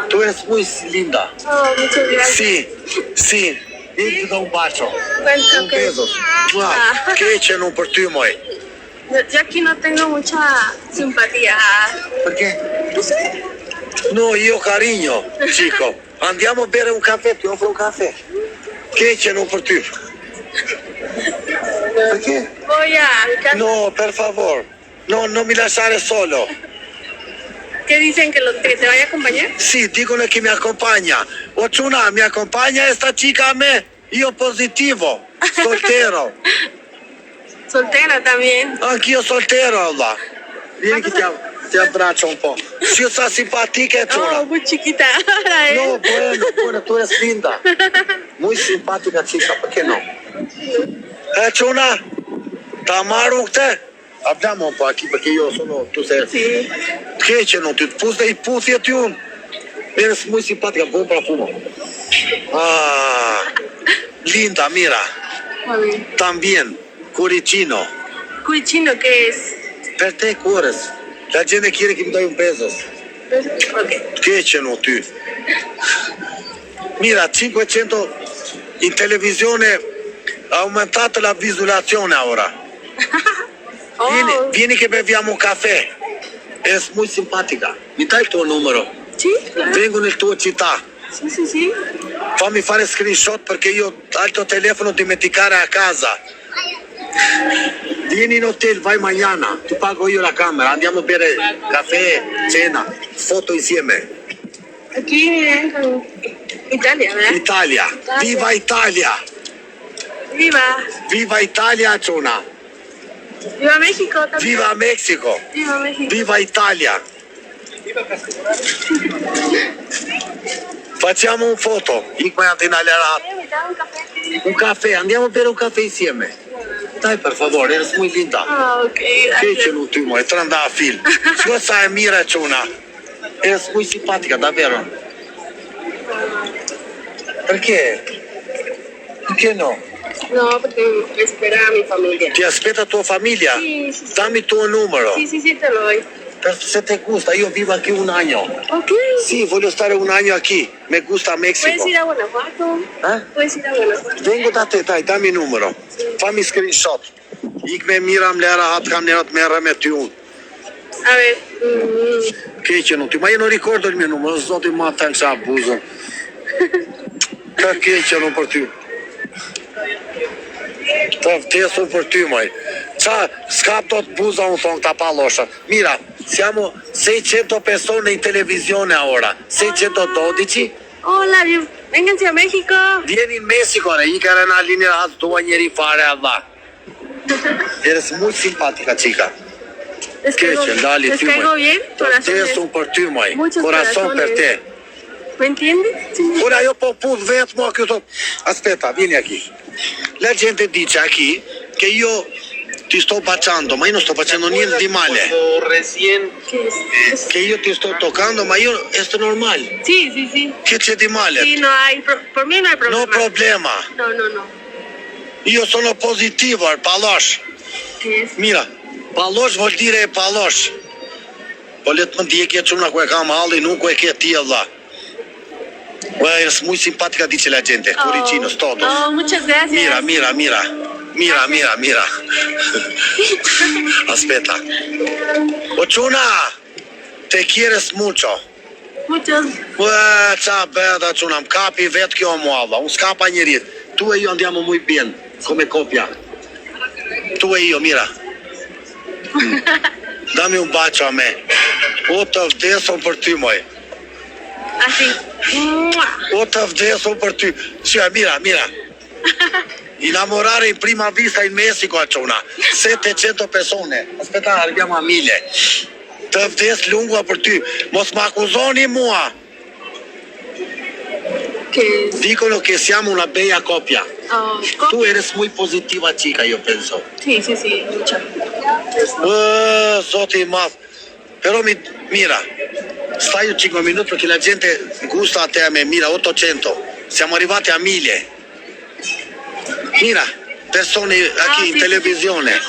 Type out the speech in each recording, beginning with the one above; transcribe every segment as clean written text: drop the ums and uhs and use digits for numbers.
Tú eres muy linda. Oh, muchas gracias. Sí, sí. Y te da un bacio. Bueno, Un ok. beso. ¿Qué echen un por ti, muy? Yo aquí no tengo mucha simpatía. ¿Por qué? No sé. No, io cariño, chico. Andiamo a bere un caffè, ti offro un caffè. Che c'è non per te? Perché? Voy a mi casa. No, per favor. No, non mi lasciare solo. ¿Qué dicen? ¿Que te vaya a acompañar? Sì, dicono che mi accompagna. Ochuna, mi accompagna sta chica a me? Io positivo, soltero. Soltera también. Anch'io soltero, Allah. Vieni che ti abbraccio un po'. Si sta simpatica, Ochuna. Oh, muy chiquita. No, bueno, tú eres linda. Muy simpática chica, ¿por qué no? Chuna, Tamaru, usted. Abbiamo un po' aquí perché io sono, tu sei. Sí. Che c'è non ti puse i puzi a tu? Eres muy simpática, buen profumo. Ah, linda, mira. A ver. También, cuoricino. Cuichino, ¿qué es? Per te cuores. La gente quiere que mi dai un beso. Ok. Che c'è non ti? Mira, 500 in televisione ha aumentato la visualizzazione ora. Oh. Vieni che beviamo un caffè. È molto simpatica. Mi dai il tuo numero? Sí, claro. Vengo nel tuo città. Sí, sí, sí. Fammi fare screenshot perché io ho il tuo telefono dimenticare a casa. Vieni in hotel, vai mañana. Ti pago io la camera. Andiamo a bere caffè, cena, foto insieme. Aquí en Italia, ¿verdad? Italia. Viva Italia. Viva. Viva Italia, Chuna. Viva México también. Viva Mexico. Viva México. Viva Italia. Facciamo un foto. Mi da un café. Un caffè, andiamo a bere un caffè insieme. Dai, per favore, eres muy linda. Ah, ok, Che gracias. c'è l'ultimo? E tranda a film. Scusa, mira, Chuna. Eres muy simpatica, davvero. Perché? Perché no? No, porque me espera mi familia. Ti aspetta tua famiglia? Sì, sì, sì. Dammi il tuo numero. Sí, sí, sí, te lo doy. Se te gusta, io vivo qui un anno. Ok. Sì, voglio stare un anno qui. Me gusta Mexico. ¿Puedes ir a Guanajuato? Puedes ir a Guanajuato. Vengo da te, dai, dammi il numero. Fammi screenshot. Ik me miram lera atë kam nerat merre me ty unë. A ver. Che c'è non ti? Ma io non ricordo il mio numero, zoti ma të që abuzën. Che c'è non per ty? Të vdesun për ty, maj. Qa, s'ka do të buza unë thonë këta palosha. Mira, siamo 600 persone in televisione ora. 612. Hola, vénganse a México. Vieni in Messico, i care në linja atë tua njeri fare, Allah. Eres muy simpática, chica. Les Che caigo, c'è, dali, les ty, caigo maj. bien. Të vdesun për ty, maj. Muchos Corazon per te. ¿Me entiendes? Sí. Ora io po pus vetë mua këto. Aspetta, vieni aquí. La gente dice aquí che io ti sto baciando, ma io non sto facendo niente di male. Recién ¿Qué es? Che io ti sto toccando, ma io è normal. Sí, sí, sí. Che c'è di male? Sí, no hay, por mí no hay problema. No problema. No, no, no. Io sono positivo al palosh. ¿Qué es? Mira, palosh vuol dire palosh. Po le të më ndjekje që una ku e kam halli, nuk ku e ke ti, Allah. Eres muy simpática, dice la gente. Cuoricinos, todos. Oh, muchas gracias. Mira, mira, mira. Mira, mira, mira. Aspetta. Ochuna, te quieres mucho. Muchos. Qa beda Ochuna, më kapi vetë kjo mua, Allah. Unë s'kapa njerit. Tu e io andiamo muy bien, come coppia. Tu e io, mira. Dami un bacio a me. O të vdesun për ty, moj. Así. ¡Mua! O të vdesun për ty. Sia, mira, mira. Innamorare in prima vista in Messico, Achuna. 700 persone. Aspetta, arriviamo a 1000. Të vdes lungua për ty. Mos më akuzoni mua. ¿Qué? Dicono che siamo una bella coppia. Oh, Tu eres muy positiva, chica, io penso. Sí, sí, sí, mucho. Zoti i madh. Però mira, stai 5 minuti perché la gente gusta a te a me. Mira, 800. Siamo arrivati a 1000. Mira, persone qui in sì, televisione.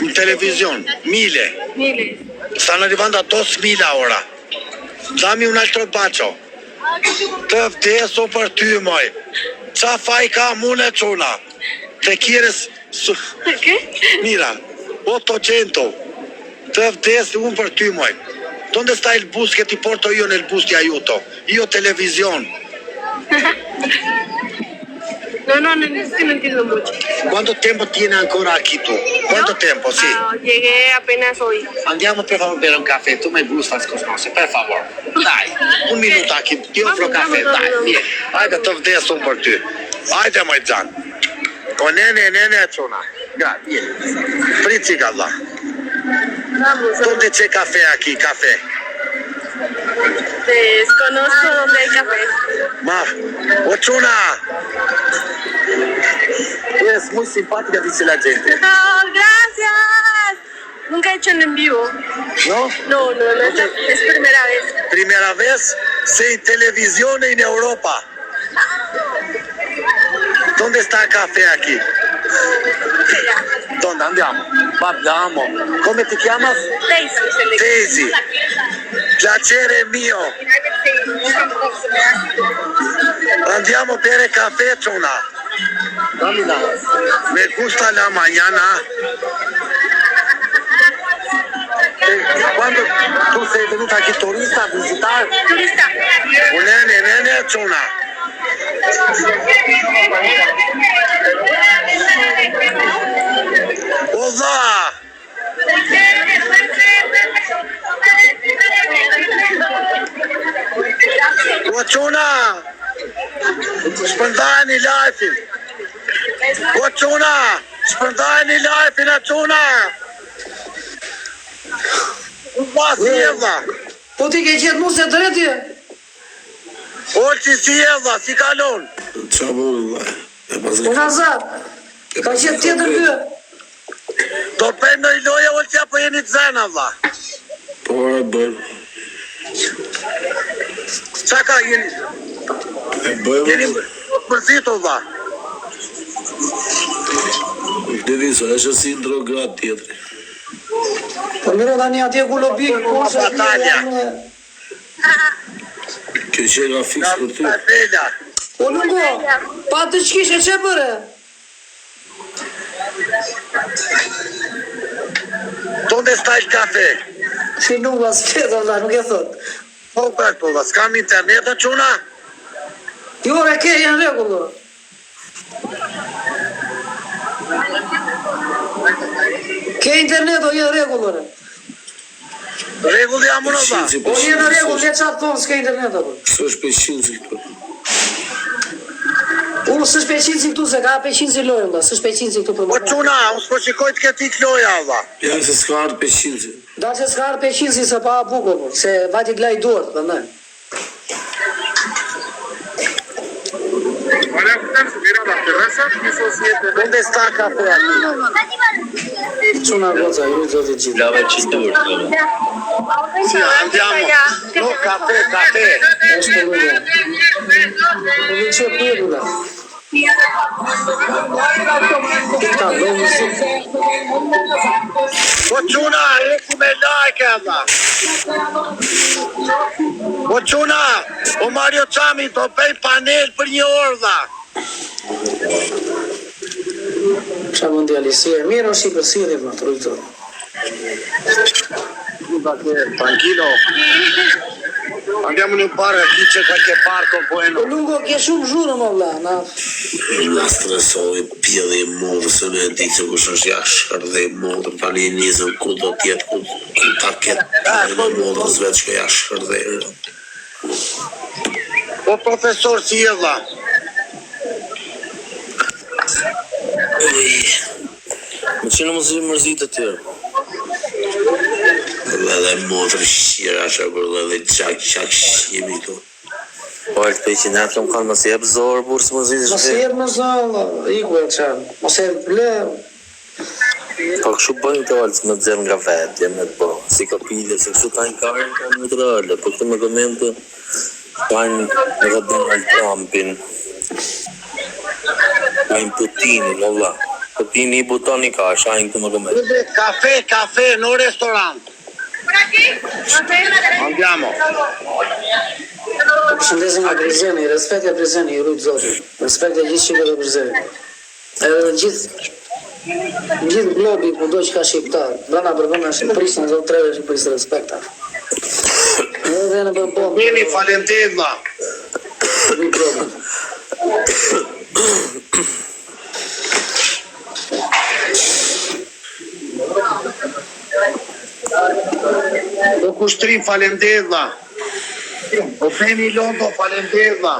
In televisione, 1000. Miles. Stanno arrivando a 2000 ora. Dami un altro bacio. Të vdesu për ty, moj. Qa faj ka mune quna? Te quieres... ¿Qué? Mira, 800. Te vdesi unë për ty, moj. ¿Dónde está el bus que ti porto io nel bus ti aiuto? Io televisión. No, es que no entiendo mucho. ¿Cuánto tiempo tiene ancora aquí tú? ¿Cuánto tiempo? Sí. Llegué apenas hoy. Andiamo per favore a bere un caffè, tu mi gustas cosmose, per favore. Dai, un minuto aquí, ti offro caffè, dai, vieni. Hajde të vdesun për ty. Hajde moj xhan. O nene çuna. Gra, vieni. Prici Allah. Vamos. ¿Dónde c'è caffè aquí, caffè? Desconozco dónde hay café. Ma, o çuna. Es muy simpática, dice la gente. Oh, gracias. Nunca he hecho en vivo. ¿No? No, es primera vez. Primera vez sei in televisione in Europa. ¿Dónde está el café aquí? ¿Dónde andiamo? Andiamo. Come ti chiamas? Daisy. Piacere mio. Andiamo a bere caffè, Chona. Damina. Me gusta la mañana. Quando tu sei venuta aquí turista a visitar? Turista. Un nene, Chona. Hola. Chona. Spandani lajfin. Chona. Spandani lajfin a Chona. Si Eva. Po ti ke qetë mos e drejti? Olti si Eva, si kalon. Qa bërë, Po Nazar, ka qetë tjetër dy. Do për në i loja Olti apo jeni të zena, vla. po e bërë. Qa ka jeni? E bërë, Jeni përzitu, vla. Deviso, është si në drograt tjetëri. Po miro tani atje ku lobi, ku është Batalja. Kjo që nga fiks për ty. Bella. Po lungo, pa të qkishe që bëre? Donde sta il caffè? Si lungo as feta, valla, nuk e thot. Po për po, vla, s'kam internet në Chona? Jo, re ke janë regullo. Ke internet o jenë regullore. Regulli jam unë, vla. O jenë regull, le qatë thonë s'ke internet apo. Së është peshin si këtu. Unë së shpeqin si këtu, se ka peqin si lojë, valla, së shpeqin si këtu për Po më. Chona, unë s'po qikoj të këti kloja, vla. Ja se s'ka arë peshin si. Da që s'ka arë peqin si se pa buko, po, se vati glaj duart, për ne. Donde sta il caffè aquí? Quna goza, ju zotë gjithë. Lava qitur. Sì, andiamo. No, caffè. Është për lungo. Po vi që për lula. Këta, do mësit. Po Chona, eku me like, vla. Po Chona, o Mario Çami do bëj panel për një orë, vla. Qa mondiali, si e mirë o si për si edhe më të rujtë. Tranquilo. Andiamo in un bar aquí c'è qualche parco Po bueno. lungo, ke shumë zhurë më vla, na. Nga stresoj, pjellë i modë, se në e di që kush është jashkër dhe i modë, tani e njëzën ku do tjetë, ku ta ketë, në modë, zvetë që jashkër dhe e rë. Po profesor si e vla. Më që në mëzë mërzit të tërë. Dhe modër shqira që bërë dhe qak shqimi këtu. Po e të pej që natë kam kanë mësë jebë zorë, burë së mërzit Mos e jetë më zalla, iku e qanë. Mos e jetë blem. Po këshu bëjnë të alës me të zërë nga vetë, me të bëjnë. Si kapile, se këshu tajnë karën, ka në të rëllë. Po këtë me komente, tajnë me ka Donald Trumpin. Tajnë Putinin, Allah. Putini i butoni ka, shajnë këtë me komente. Caffè, no restaurant. Andiamo. Përshëndesim nga Prizreni, respekt e Prizreni, ju lutë Zotit. Respekt e gjithë shqipët e Prizrenit. Edhe gjithë globi kudo që ka shqiptar, brana përbëna Shqipërisë në zonë treve Shqipërisë respekta. Edhe në përbëna. Beni, faleminderit vlla. O kushtrim, faleminderit vlla. O Beni Londo, faleminderit vlla.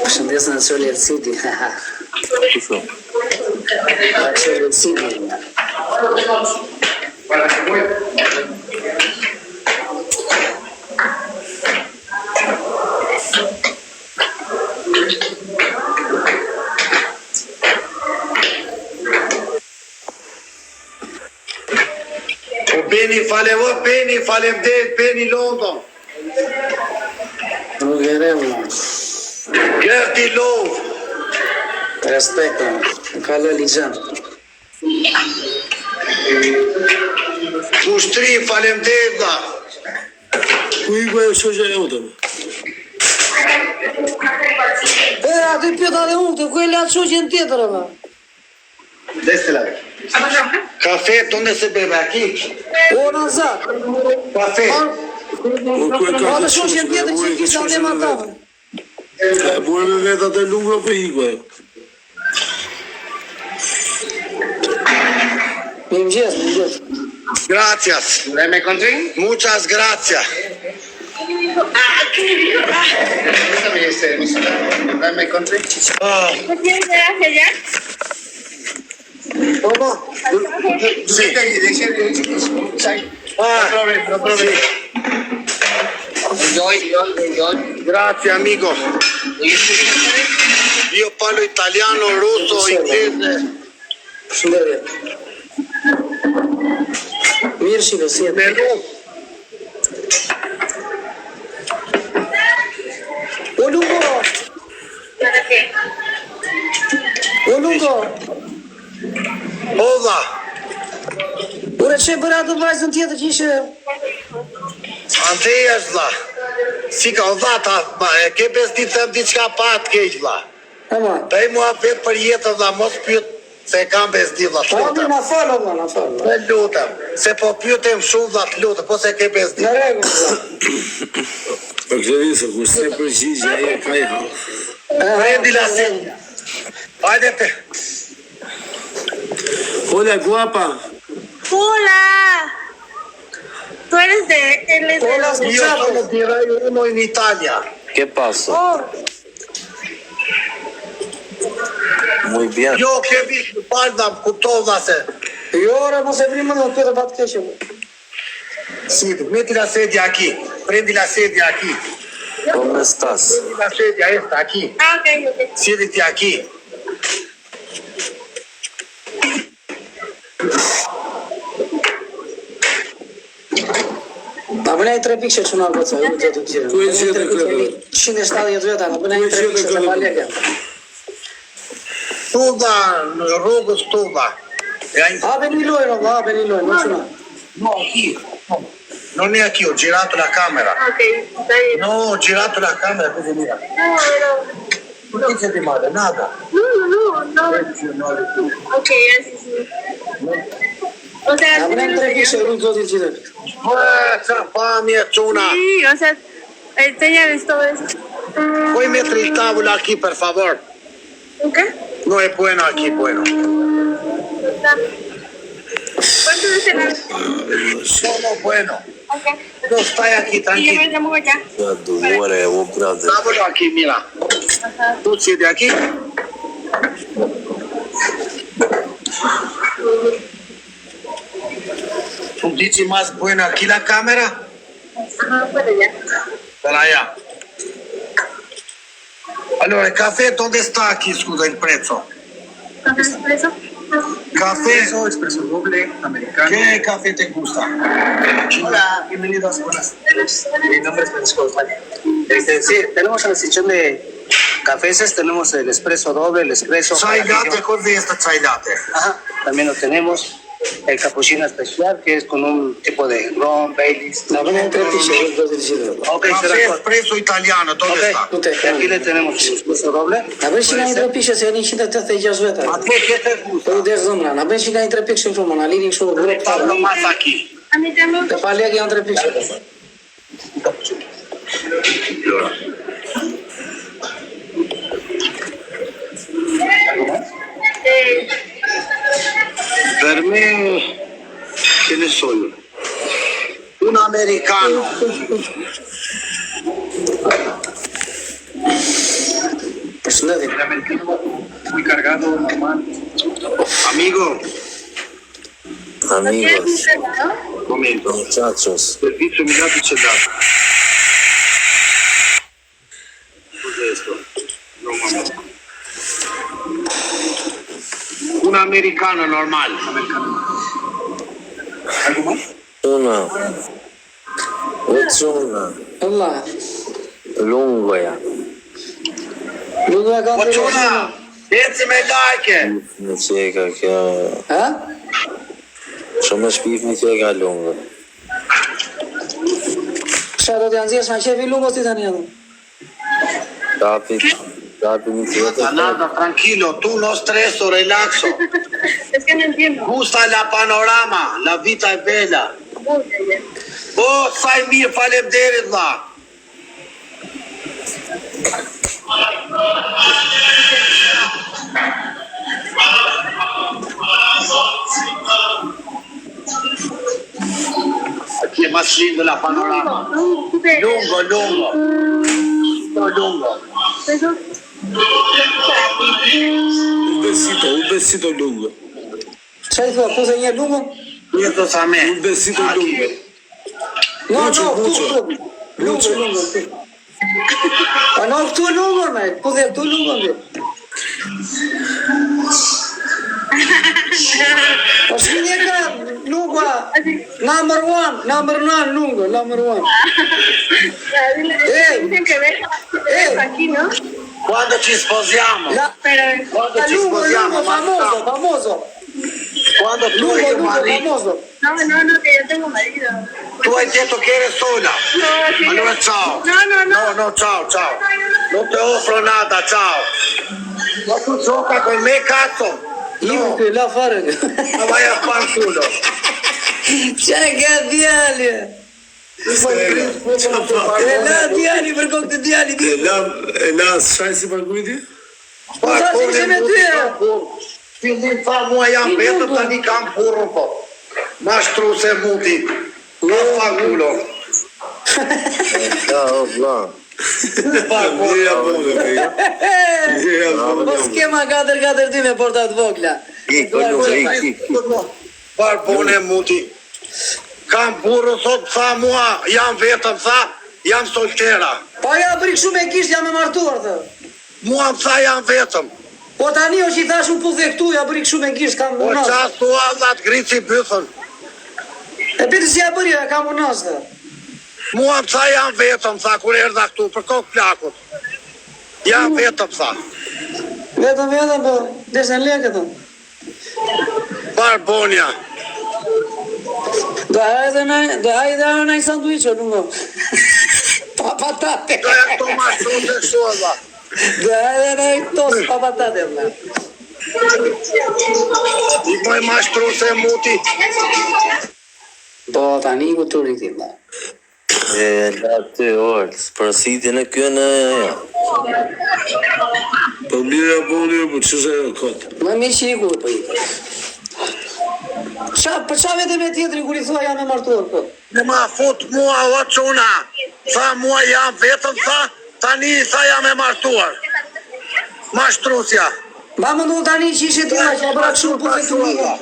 Përshëndesën e Solet City. Solet City. O Beni, faleminderit, Beni Londo. Nuk e rem, Gerti Lov. respekta, ka lë ligjën. Kushtrim, faleminderit vlla. Ku i bëjë shoqja jote? Aty pjeta dhe unë, të ku e latë shoqen tjetër, ama. Caffè, donde se beve? Aquí. O, në zak. Caffè. O, të shoqen tjetër që kisha dhe ma tavën. Bure me vetat e lungra për ikve. Mëngjes. Gracias. Muchas gracias. Ah, ¿No quieres ver hacia allá? ¿cómo? Sí. Ah, sí. Grazie amico. Io parlo italiano, russo, inglese. Shëndetje. Mirë shqipe, si jetë. Perù. O Lungo! ¿Para qué? O Lungo! Ova. Ure që bëra të vajzën tjetër që ishe... Andej është vlla. Si ka dhata, ke besdi të them diçka pa të keq vlla. Ama. Bëj mua vet për jetën vlla, mos pyet se kam besdi vlla, të Abi, lutem. na falë, valla, na falë. Të lutem, se po pyetem shumë vlla, të lutem, po se ke besdi. Në rregull, valla. Për këtë visë, kur se përgjigje, e ka i halë. Prendi la silla. Hajde te. Hola, guapa. ¡Hola! ¿Tú eres de... él es de Hola, los... Io sono di Rai 1 in Italia. ¿Qué pasa? Oh, Muy bien. Jo kemi palda, kuptova se. Jo, ora, mos e vrimë në të batë keqe. Sì, metti la sedia aquí. Prendi la sedia aquí. ¿Dónde estás? Prendi la sedia esta aquí. ah, ok. Siediti aquí. Ta bënej 3 pikë që në goca, ju të të gjithë. Ku e gjithë këtë? 170 veta, ta bënej 3 pikë se pa leke. Tuda, në rrugës Tuda. Hape një lojnë, valla, hape një lojnë, në qëna. No, aquí. No. Non è aquí, ho girato la camera. Ok, está bien. No, ho girato la camera, così mira. No, pero... Non ti senti male, nada. No. Ok, así sí. O sea, Ta bënej 3 pikë që ju të të gjithë. Qa pamje, Cuna. sí, o sea, enséñales todo eso. Puoi mettere il tavolo aquí, per favor. ¿Qué? No è bueno aquí, bueno. ¿Cuánto es el alto? Solo bueno. Ok. No, stai aquí, Y yo tranquilo. me llamo allá. Dolore, oh brother. Tavolo aquí, mira. Tu siedi aquí. Tu dici más buena aquí la cámara? Ajá, para allá. Per allá. Allora, il caffè dove sta aquí, scusa, il prezzo? ¿Café expreso? Caffè. Expreso doble, americano. ¿Qué café te gusta? Hola, bienvenidos, buenas. Mi nombre es Francisco Osvaldo. Sí, tenemos la sección de cafés, tenemos el expreso doble, el expreso. Chai latte, cos'è sta chai latte? Ajá, también lo tenemos. el cappuccino especial, que es con un tipo de ron, Baileys. Na vënë 3 pishe, do të gjithë. Ok, Caffè será con... espresso italiano, dove sta? Ok, y aquí le tenemos el espresso doble. Na bën që nga një 3 pishe se janë 186 veta. Ma te che te Po gusta? i desh zëmra, na bën që nga një 3 pikë kështu, na lini kështu grup Parlo más aquí. A mí también. Te pa lekë janë 3 pikë. Per me, che ne so io? Un americano. Përshëndetje. Muy cargado, normal. Amigo, Amigos, momento. muchachos. Servizio immediato c'è dato. Cos'è sto? No, mamma. Un americano normale. Una. Una. Allah. Lungoja. Nuk do e kanë të Poçuna, eci me like. Në qeka kjo. Ha? Shumë e shpif një qeka lungë. Qa do t'janë zirë, shma qefi lungos ti tani edhe. Kapi një qeka. Nada, tranquilo, tu no streso, relaxo. Es que no entiendo. Gusta la panorama, la vita è bella. Oh, saj mirë, faleminderit vlla. Aquí è más lindo la panorama. Lungo, lungo. Sto lungo. Un besito lungo. Qa i thua, po se një lungo? Questo sa me. Un besito lungo. No, Mucho, no, mucho. këtu. Lungo, lungo, këtu. Pa no, këtu e lungo, me. Po dhe këtu lungo, me. Po shkinje ka lungo, number 1, number 9, lungo, number 1. Dicen que deja aquí, ¿no? Quando ci sposiamo? Pero La lungo, lungo, famoso, famoso. Quando tu Lungo, e io lungo, marito. famoso. no, que yo tengo marido. Tu hai detto che eri sola. No, sí. Allora ciao. No. Ciao. Non ti offro nada, ciao. Ma tu gioca con me, cazzo? Iku këj, la fare. Ma vai a far culo. Qa ka djali? E la djali për kokë të djali. E la shaj si paguajtje? Po sa si që me ty e? Fillim tha mua jam vetëm, tani kam burrën po. Ma shtru se muti. Ma fa culo. Ja, o, bla. Mjeja bone. Po s'kema 4-4-2 me portat vogla. Barbone muti. Kam burrën sot, tha mua, jam vetëm, tha, jam soltera. Po ja bërik shumë e kisht jam e martuar, thë. Mua më tha jam vetëm. Po tani o që i thash u puthe këtu, ja bërik shumë e kisht, kam Po unas. qas tu allat grici bythën. E piti si ja bëri, ja kam unas, thë. Mua më tha jam vetëm, tha, kur erdha këtu, për kokë plakut. Jam vetëm, tha. Vetëm, po, desh në lekë, thë. Barbonja. Do hajde në i sanduiqo, lungo. Pa patate. Do e këto ma shumë të shuva. Do hajde në i tos pa patate, vla. I moj mashtru se muti. Po, tani ku të rriti, vla. E, la të orës, për sitin e kënë e... Po mjeja bone, po që se e kotë? Më mi që i ku, po i. Për qa vetëm e tjetëri kur i thua jam e martuar, po? Në ma fut mua o quna. Tha mua jam vetëm, tha, tani tha jam e martuar. Mashtrusja. Ma më ndonë tani që ishe tina që a bëra këshu për të të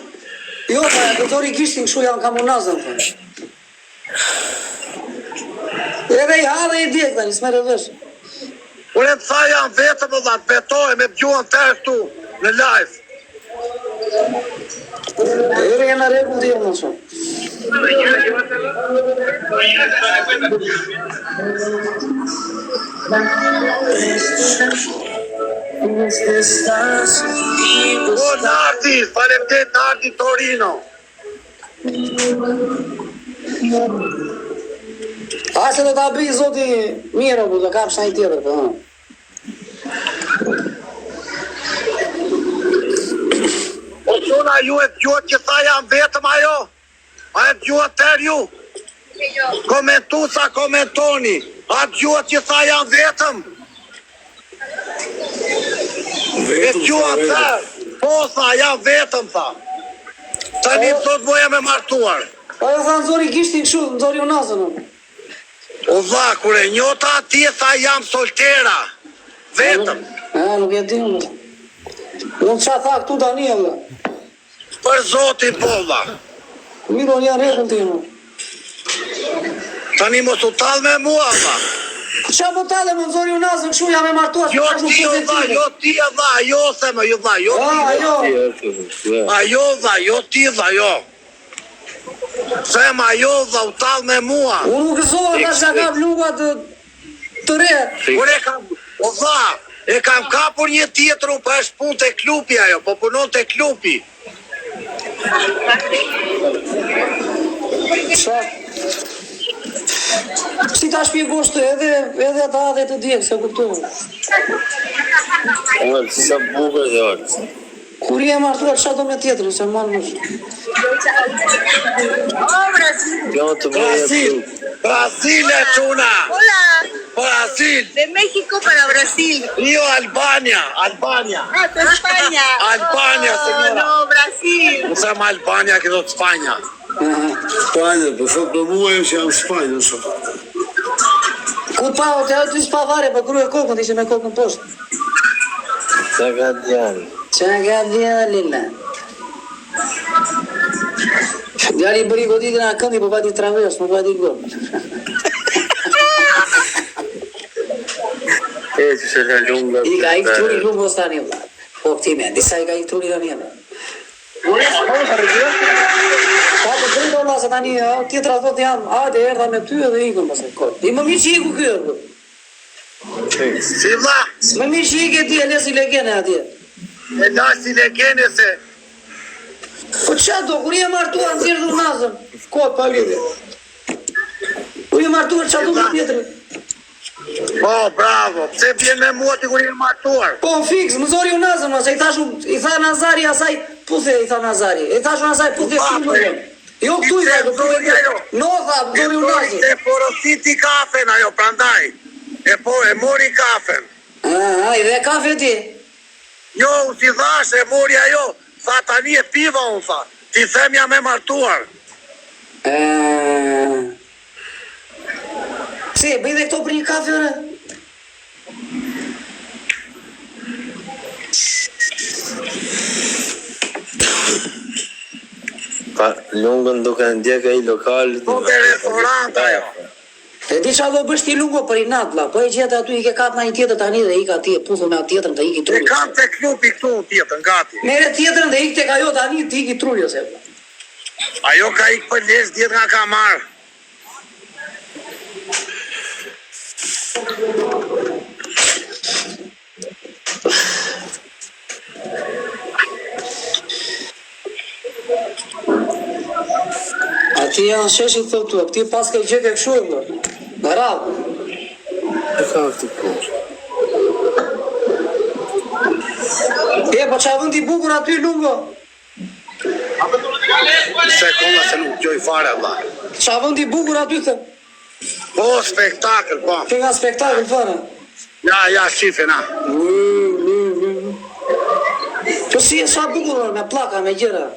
Jo, pa, këtori kishtin këshu janë kamunazën, thë. Edhe i ha dhe i djekë, tani, s'mere vësh. Ure të tha jam vetëm, dhe të betoj me bjuën tërë këtu, në live. Ere jenë në regull të jenë në shumë. O, Nardi, faleminderit Nardi Torino. A se do ta bëj zoti mirë, po do kapsh një tjetër, po. O quna ju e dëgjuat që tha jam vetëm ajo? A e dëgjuat tër ju? Komentu sa komentoni. A dëgjuat që tha jam vetëm? E dëgjuat tër? Po tha jam vetëm tha. Tani sot boja me martuar. Po e tha nëzori gishtin këshu, nëzori unazën. O vlla, kur e njota ati tha jam soltera. Vetëm. Nuk e di unë. Unë qa tha këtu Daniel. Për zotin po vlla. Miro një rregull ti unë. Tani mos u tall me mua vlla. Qa po tale më nëzori unazën këshu jam e martuar. Jo ti o vlla, jo ti o vlla, jo se më jo vlla, jo ti. Ajo. Ajo vlla, jo ti vlla, jo. Sema jo vlla, u tall me mua. Unë nuk gëzohet tash nga kam lunga të re. Kur e kam, o vlla, e kam kapur një tjetër, po është punë te klubi ajo, po punon te klubi. Si ta shpjegosh të edhe ata dhe të djekë, se kuptohet. Si sa bukur dhe artë. Kur je martuar, qa do me tjetërin, se marrë mësh. Brasil e quna. Hola. Brasil. De México para Brasil. Io Albania. Ah, tú España. Albania, señora. No, Brasil. Não chama Albania, que do Espanha. Spanja, për thot për mua që jam Spanja, shumë. Ku pa, o të aty s'pavare, për kru e kokën, të ishe me kokën poshtë. Qa ka djali? Qa ka djalina? Djali bëri goditin a këndi, për pati travesh, për pati gërë. E që se ka lunga. I ka i këturi lungo s'ta një vla. Po këtime, disa i ka i këturi dhe njëme. Pa të drejtë o lasë tani, tjetra thot jam, hajde erdha me ty edhe ikën pas e kohë. I më mirë që iku kjo. Si vlla, Më mirë që ike ti e lesi legene atje. e lasi legene se Po qa do, kur je martuar në zirë dhunazën, kohë pa lidhe. Kur je martuar qa do me tjetëri. po, bravo, pse vjen me mua ti kur je martuar? Po fix, më zori unazën, se i tha Nazari asaj, puthe i tha Nazari. I thash asaj puthe shumë. Jo këtu i tha, këtu i tha. No, tha, më zori unazën. E porositi kafen ajo, prandaj. E mori kafen. I dhe kafe ti. Jo, u si thash, e mori ajo. Tha tani e piva unë, tha. Ti them jam e martuar. Si, bëj dhe këto për një kafe, re? Pa lungën duke ndjeka i lokalit. Po ke restorant ajo. E di qa do bësh ti lungo për i natla, po e gjithë aty i ke kap nga një tjetër tani dhe i ka ti e puthu me atë tjetërën dhe i ki E trulli. kam te klubi këtu tjetër, gati. Mere tjetërën dhe i ke ajo tani ti i ki trulli, ose. Ajo ka ik për lesh 10 nga ka marrë. A ti janë sheshit thotu, ti pas ke gjeke këshu e më. Bravo. E ka këtë kërë. E, po qa vëndi bukur aty lungo? Sekonda se nuk gjoj fare, valla. Qa vëndi bukur aty thë? Po, spektakl, po. Ke nga spektakl fare? Ja, shife, na. Po si e sa bukur, me plaka, me gjera.